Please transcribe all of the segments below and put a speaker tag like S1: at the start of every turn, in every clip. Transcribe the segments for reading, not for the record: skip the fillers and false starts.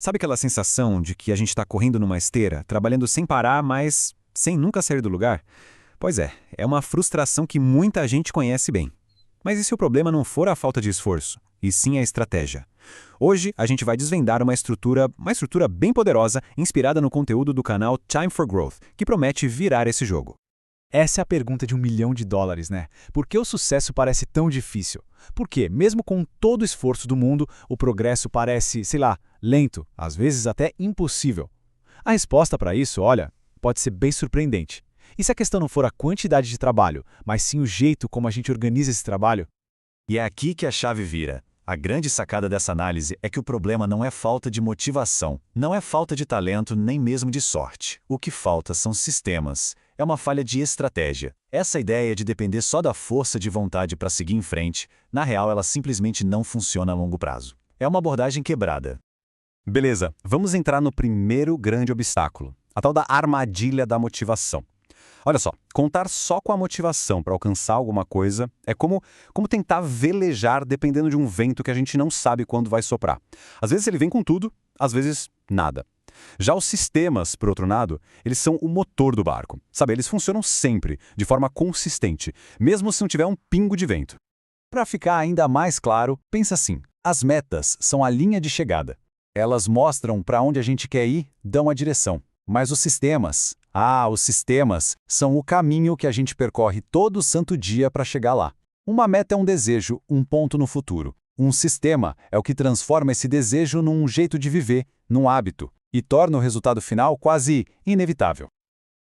S1: Sabe aquela sensação de que a gente está correndo numa esteira, trabalhando sem parar, mas sem nunca sair do lugar? Pois é uma frustração que muita gente conhece bem. Mas e se o problema não for a falta de esforço, e sim a estratégia? Hoje a gente vai desvendar uma estrutura bem poderosa, inspirada no conteúdo do canal Time for Growth, que promete virar esse jogo.
S2: Essa é a pergunta de $1 milhão, né? Por que o sucesso parece tão difícil? Por que, mesmo com todo o esforço do mundo, o progresso parece, sei lá, lento, às vezes até impossível? A resposta para isso, olha, pode ser bem surpreendente. E se a questão não for a quantidade de trabalho, mas sim o jeito como a gente organiza esse trabalho?
S3: E é aqui que a chave vira. A grande sacada dessa análise é que o problema não é falta de motivação, não é falta de talento, nem mesmo de sorte. O que falta são sistemas. É uma falha de estratégia. Essa ideia de depender só da força de vontade para seguir em frente, na real ela simplesmente não funciona a longo prazo. É uma abordagem quebrada.
S1: Beleza, vamos entrar no primeiro grande obstáculo, a tal da armadilha da motivação. Olha só, contar só com a motivação para alcançar alguma coisa é como tentar velejar dependendo de um vento que a gente não sabe quando vai soprar. Às vezes ele vem com tudo, às vezes nada. Já os sistemas, por outro lado, eles são o motor do barco. Sabe, eles funcionam sempre, de forma consistente, mesmo se não tiver um pingo de vento.
S2: Para ficar ainda mais claro, pensa assim: as metas são a linha de chegada. Elas mostram para onde a gente quer ir, dão a direção. Mas os sistemas são o caminho que a gente percorre todo santo dia para chegar lá. Uma meta é um desejo, um ponto no futuro. Um sistema é o que transforma esse desejo num jeito de viver, num hábito, e torna o resultado final quase inevitável.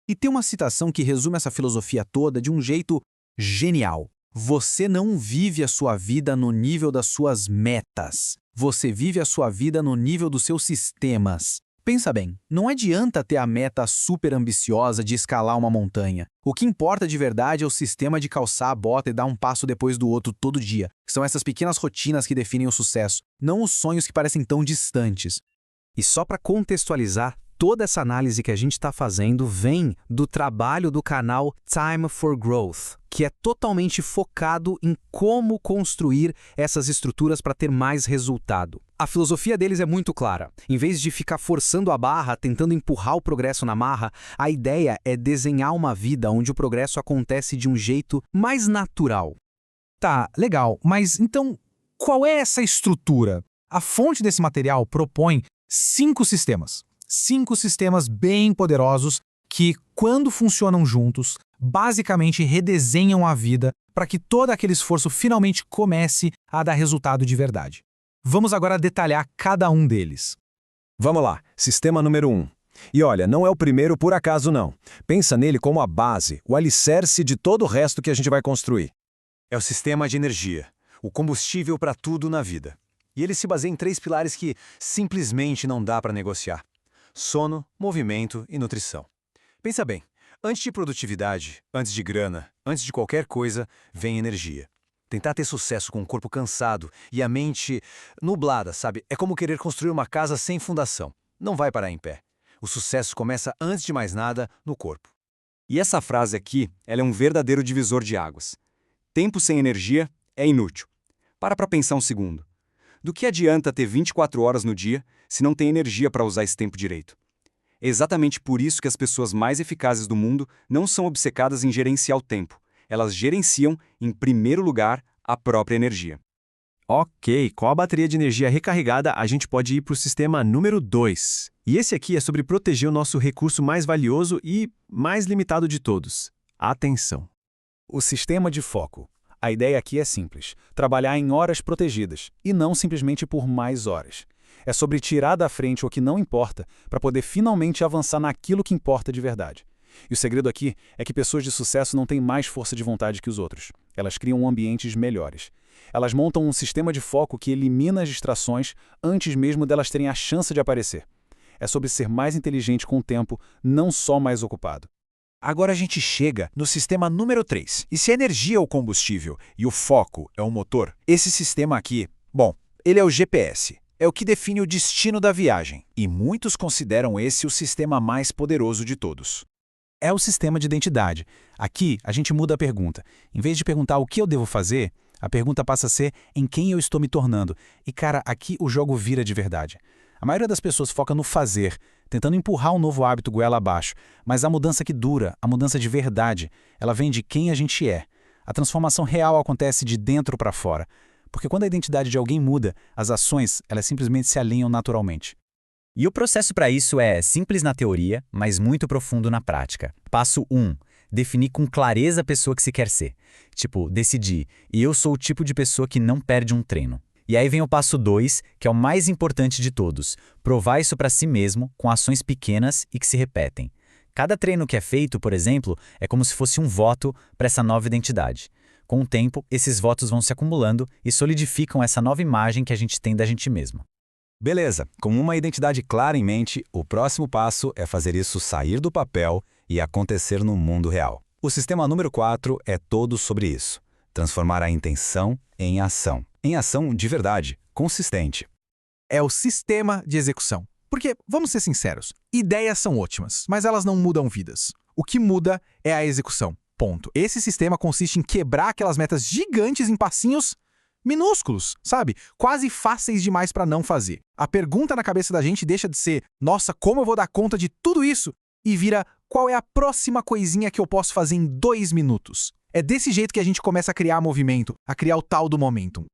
S4: E tem uma citação que resume essa filosofia toda de um jeito genial. Você não vive a sua vida no nível das suas metas. Você vive a sua vida no nível dos seus sistemas. Pensa bem, não adianta ter a meta super ambiciosa de escalar uma montanha. O que importa de verdade é o sistema de calçar a bota e dar um passo depois do outro todo dia. São essas pequenas rotinas que definem o sucesso, não os sonhos que parecem tão distantes. E só para contextualizar, toda essa análise que a gente está fazendo vem do trabalho do canal Time for Growth, que é totalmente focado em como construir essas estruturas para ter mais resultado. A filosofia deles é muito clara. Em vez de ficar forçando a barra, tentando empurrar o progresso na marra, a ideia é desenhar uma vida onde o progresso acontece de um jeito mais natural.
S5: Tá, legal, mas então qual é essa estrutura? A fonte desse material propõe 5 sistemas. 5 sistemas bem poderosos que, quando funcionam juntos, basicamente redesenham a vida para que todo aquele esforço finalmente comece a dar resultado de verdade. Vamos agora detalhar cada um deles.
S6: Vamos lá, sistema número 1. E olha, não é o primeiro por acaso não. Pensa nele como a base, o alicerce de todo o resto que a gente vai construir.
S3: É o sistema de energia, o combustível para tudo na vida. E ele se baseia em 3 pilares que simplesmente não dá para negociar: sono, movimento e nutrição. Pensa bem, antes de produtividade, antes de grana, antes de qualquer coisa, vem energia. Tentar ter sucesso com o corpo cansado e a mente nublada, sabe? É como querer construir uma casa sem fundação. Não vai parar em pé. O sucesso começa, antes de mais nada, no corpo.
S1: E essa frase aqui, ela é um verdadeiro divisor de águas. Tempo sem energia é inútil. Para pensar um segundo. Do que adianta ter 24 horas no dia se não tem energia para usar esse tempo direito? É exatamente por isso que as pessoas mais eficazes do mundo não são obcecadas em gerenciar o tempo. Elas gerenciam, em primeiro lugar, a própria energia.
S2: Ok, com a bateria de energia recarregada, a gente pode ir para o sistema número 2. E esse aqui é sobre proteger o nosso recurso mais valioso e mais limitado de todos: a atenção. O sistema de foco. A ideia aqui é simples: trabalhar em horas protegidas, e não simplesmente por mais horas. É sobre tirar da frente o que não importa, para poder finalmente avançar naquilo que importa de verdade. E o segredo aqui é que pessoas de sucesso não têm mais força de vontade que os outros. Elas criam ambientes melhores. Elas montam um sistema de foco que elimina as distrações antes mesmo delas terem a chance de aparecer. É sobre ser mais inteligente com o tempo, não só mais ocupado.
S3: Agora a gente chega no sistema número 3. E se a energia é o combustível e o foco é o motor, esse sistema aqui, bom, ele é o GPS. É o que define o destino da viagem. E muitos consideram esse o sistema mais poderoso de todos.
S5: É o sistema de identidade. Aqui, a gente muda a pergunta. Em vez de perguntar o que eu devo fazer, a pergunta passa a ser em quem eu estou me tornando. E, cara, aqui o jogo vira de verdade.
S4: A maioria das pessoas foca no fazer, tentando empurrar um novo hábito goela abaixo, mas a mudança que dura, a mudança de verdade, ela vem de quem a gente é. A transformação real acontece de dentro para fora, porque quando a identidade de alguém muda, as ações, elas simplesmente se alinham naturalmente.
S7: E o processo para isso é simples na teoria, mas muito profundo na prática. Passo 1. Definir com clareza a pessoa que se quer ser. Tipo, decidir, eu sou o tipo de pessoa que não perde um treino. E aí vem o passo 2, que é o mais importante de todos. Provar isso para si mesmo com ações pequenas e que se repetem. Cada treino que é feito, por exemplo, é como se fosse um voto para essa nova identidade. Com o tempo, esses votos vão se acumulando e solidificam essa nova imagem que a gente tem da gente mesmo.
S3: Beleza, com uma identidade clara em mente, o próximo passo é fazer isso sair do papel e acontecer no mundo real. O sistema número 4 é todo sobre isso. Transformar a intenção em ação. Em ação de verdade, consistente.
S5: É o sistema de execução. Porque, vamos ser sinceros, ideias são ótimas, mas elas não mudam vidas. O que muda é a execução. Ponto. Esse sistema consiste em quebrar aquelas metas gigantes em passinhos minúsculos, sabe? Quase fáceis demais para não fazer. A pergunta na cabeça da gente deixa de ser, nossa, como eu vou dar conta de tudo isso? E vira, qual é a próxima coisinha que eu posso fazer em 2 minutos? É desse jeito que a gente começa a criar movimento, a criar o tal do momentum.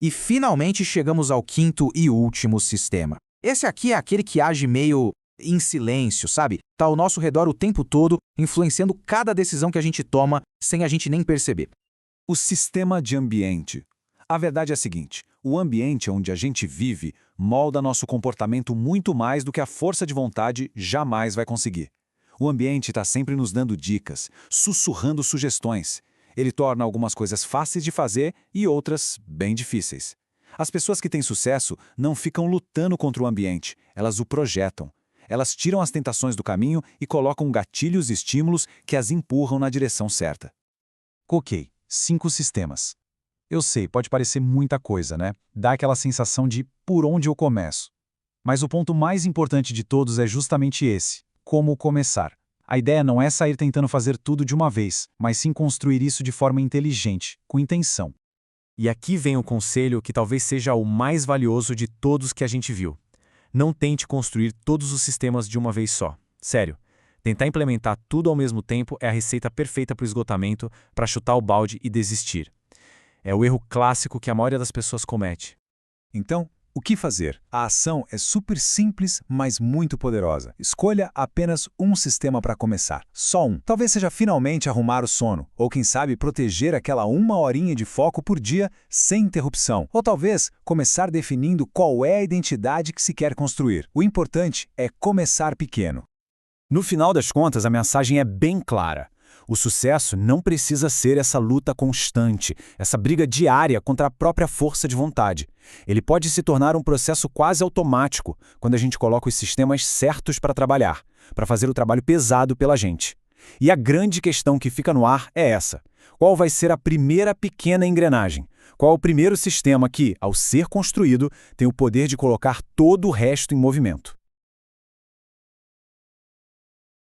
S4: E finalmente chegamos ao quinto e último sistema. Esse aqui é aquele que age meio em silêncio, sabe? Tá ao nosso redor o tempo todo, influenciando cada decisão que a gente toma sem a gente nem perceber.
S3: O sistema de ambiente. A verdade é a seguinte, o ambiente onde a gente vive molda nosso comportamento muito mais do que a força de vontade jamais vai conseguir. O ambiente está sempre nos dando dicas, sussurrando sugestões. Ele torna algumas coisas fáceis de fazer e outras bem difíceis. As pessoas que têm sucesso não ficam lutando contra o ambiente, elas o projetam. Elas tiram as tentações do caminho e colocam gatilhos e estímulos que as empurram na direção certa.
S1: Ok, 5 sistemas. Eu sei, pode parecer muita coisa, né? Dá aquela sensação de por onde eu começo. Mas o ponto mais importante de todos é justamente esse: como começar. A ideia não é sair tentando fazer tudo de uma vez, mas sim construir isso de forma inteligente, com intenção.
S2: E aqui vem o conselho que talvez seja o mais valioso de todos que a gente viu. Não tente construir todos os sistemas de uma vez só. Sério, tentar implementar tudo ao mesmo tempo é a receita perfeita para o esgotamento, para chutar o balde e desistir. É o erro clássico que a maioria das pessoas comete.
S3: Então, o que fazer? A ação é super simples, mas muito poderosa. Escolha apenas um sistema para começar. Só um. Talvez seja finalmente arrumar o sono, ou quem sabe proteger aquela 1 horinha de foco por dia sem interrupção. Ou talvez começar definindo qual é a identidade que se quer construir. O importante é começar pequeno.
S1: No final das contas, a mensagem é bem clara. O sucesso não precisa ser essa luta constante, essa briga diária contra a própria força de vontade. Ele pode se tornar um processo quase automático quando a gente coloca os sistemas certos para trabalhar, para fazer o trabalho pesado pela gente. E a grande questão que fica no ar é essa: qual vai ser a primeira pequena engrenagem? Qual é o primeiro sistema que, ao ser construído, tem o poder de colocar todo o resto em movimento?